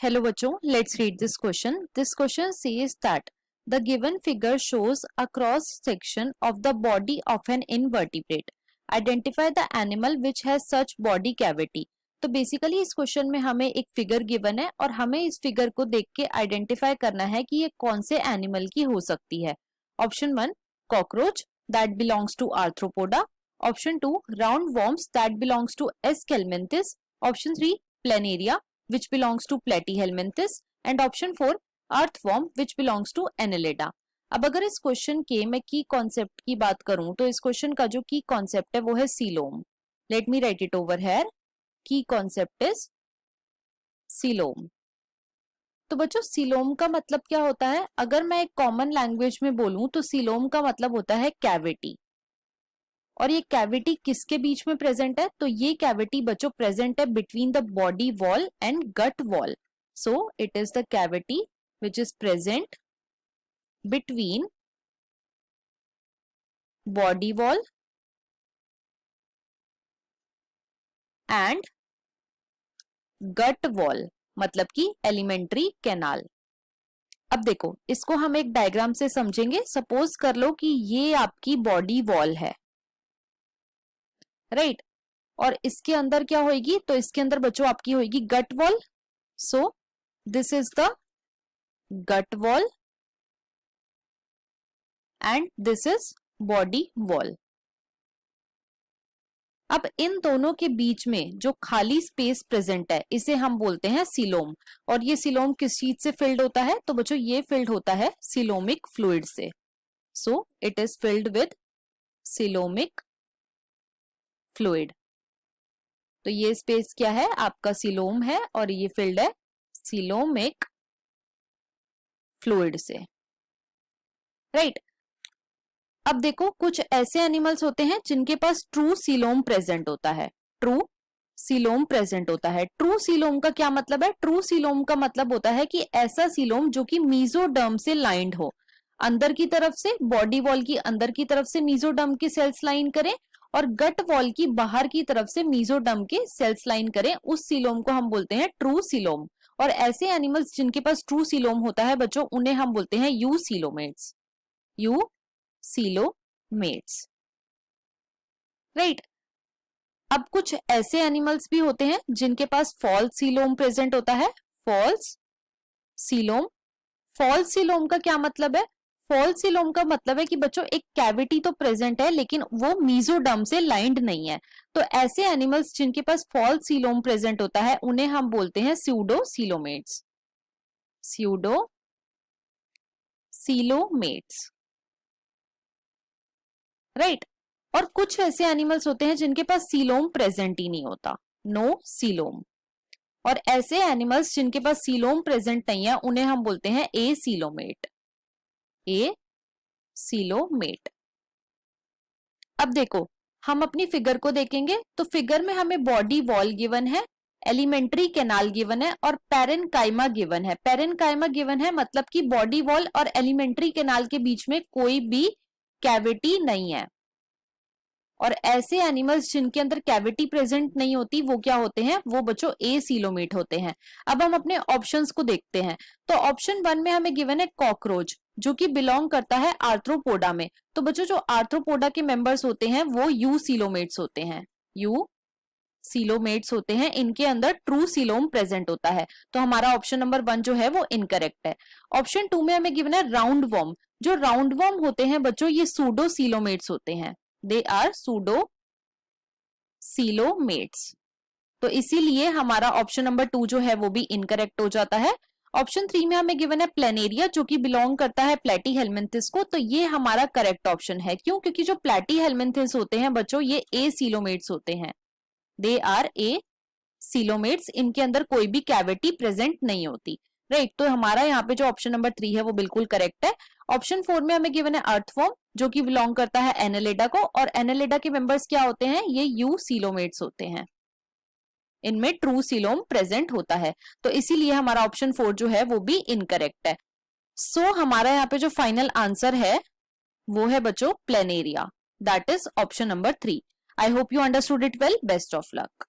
Hello बच्चों, let's read this question. This question says that the given figure shows a cross section of the body of an invertebrate. Identify the animal which has such body cavity. तो basically इस question में हमें एक figure given है और हमें इस figure को देख के आइडेंटिफाई करना है कि ये कौन से एनिमल की हो सकती है. Option 1 cockroach that belongs to arthropoda. Option 2 round worms that belongs to aschelminthes. Option 3 planaria which belongs to Platyhelminthes and option 4 earthworm which belongs to Annelida. अब अगर इस क्वेश्चन के मैं की कॉन्सेप्ट की बात करूं तो इस क्वेश्चन का जो की कॉन्सेप्ट है वो है coelom. Let me right it over here. की कॉन्सेप्ट इज सीलोम. तो बच्चों सीलोम का मतलब क्या होता है? अगर मैं एक कॉमन लैंग्वेज में बोलूं तो सीलोम का मतलब होता है कैविटी. और ये कैविटी किसके बीच में प्रेजेंट है? तो ये कैविटी बच्चों प्रेजेंट है between the body wall and gut wall. So it is the cavity which is present between body wall and gut wall, मतलब कि एलिमेंट्री कैनाल. अब देखो इसको हम एक डायग्राम से समझेंगे. सपोज कर लो कि ये आपकी बॉडी वॉल है, राइट और इसके अंदर क्या होगी? तो इसके अंदर बच्चों आपकी होगी gut wall. So this is the gut wall and this is body wall. अब इन दोनों के बीच में जो खाली स्पेस प्रेजेंट है इसे हम बोलते हैं सीलोम. और ये सीलोम किस चीज से फिल्ड होता है? तो बच्चों ये फिल्ड होता है सीलोमिक फ्लूइड से. सो it is filled with coelomic fluid. तो ये स्पेस क्या है? आपका सीलोम है और ये फिल्ड है सीलोमिक फ्लूइड से, राइट. अब देखो कुछ ऐसे एनिमल्स होते हैं जिनके पास ट्रू सीलोम प्रेजेंट होता है. ट्रू सीलोम प्रेजेंट होता है. ट्रू सीलोम का क्या मतलब है? ट्रू सीलोम का मतलब होता है कि ऐसा सीलोम जो कि मीजोडर्म से लाइंड हो. अंदर की तरफ से बॉडी वॉल की अंदर की तरफ से मीजोडर्म की सेल्स लाइन करें और गट वॉल की बाहर की तरफ से मीजोडर्म के सेल्स लाइन करें. उस सीलोम को हम बोलते हैं ट्रू सीलोम. और ऐसे एनिमल्स जिनके पास ट्रू सीलोम होता है बच्चों उन्हें हम बोलते हैं you coelomates. You coelomates, right. अब कुछ ऐसे एनिमल्स भी होते हैं जिनके पास फॉल्स सीलोम प्रेजेंट होता है. False coelom. फॉल्स सीलोम का क्या मतलब है? फॉल्स सीलोम का मतलब है कि बच्चों एक कैविटी तो प्रेजेंट है लेकिन वो मीजोडर्म से लाइंड नहीं है. तो ऐसे एनिमल्स जिनके पास फॉल्स सीलोम प्रेजेंट होता है उन्हें हम बोलते हैं pseudo coelomates. Pseudo coelomates, right. और कुछ ऐसे एनिमल्स होते हैं जिनके पास सीलोम प्रेजेंट ही नहीं होता. No coelom. और ऐसे एनिमल्स जिनके पास सीलोम प्रेजेंट नहीं है उन्हें हम बोलते हैं ए सीलोमेट. ए सीलोमेट. अब देखो हम अपनी फिगर को देखेंगे तो फिगर में हमें बॉडी वॉल गिवन है, एलिमेंट्री कैनाल गिवन है और पैरेनकाइमा गिवन है. पैरेनकाइमा गिवन है मतलब कि बॉडी वॉल और एलिमेंट्री कैनाल के बीच में कोई भी कैविटी नहीं है. और ऐसे एनिमल्स जिनके अंदर कैविटी प्रेजेंट नहीं होती वो क्या होते हैं? वो बच्चों ए सीलोमेट होते हैं. अब हम अपने ऑप्शंस को देखते हैं. तो ऑप्शन 1 में हमें गिवन है कॉकरोच जो कि बिलोंग करता है आर्थ्रोपोडा में. तो बच्चों जो आर्थ्रोपोडा के मेंबर्स होते हैं वो यू सीलोमेट्स होते हैं. यू सीलोमेट्स होते हैं. इनके अंदर ट्रू सीलोम प्रेजेंट होता है. तो हमारा ऑप्शन नंबर 1 जो है वो इनकरेक्ट है. ऑप्शन 2 में हमें गिवन है राउंड वॉर्म. जो राउंड वॉर्म होते हैं बच्चों ये सूडो सीलोमेट्स होते हैं. They are pseudo coelomates. तो इसीलिए हमारा ऑप्शन नंबर 2 जो है वो भी इनकरेक्ट हो जाता है. ऑप्शन 3 में हमें गिवन है प्लेनेरिया जो कि बिलोंग करता है प्लेटीहेल्मिन्थिस को. तो ये हमारा करेक्ट ऑप्शन है. क्यों? क्योंकि जो प्लेटीहेल्मिन्थिस होते हैं बच्चों ये ए सीलोमेट्स होते हैं. They are acoelomates. इनके अंदर कोई भी कैविटी प्रेजेंट नहीं होती, राइट. तो हमारा यहाँ पे जो ऑप्शन नंबर 3 है वो बिल्कुल करेक्ट है. ऑप्शन 4 में हमें गिवन है अर्थवॉर्म जो कि बिलोंग करता है एनेलिडा को. और एनेलिडा के मेंबर्स क्या होते हैं? ये यू सीलोमेट्स होते हैं. इनमें ट्रू सीलोम प्रेजेंट होता है. तो इसीलिए हमारा ऑप्शन 4 जो है वो भी इनकरेक्ट है. सो हमारा यहाँ पे जो फाइनल आंसर है वो है बच्चों planaria. That is option number 3. I hope you understood it well. Best of luck.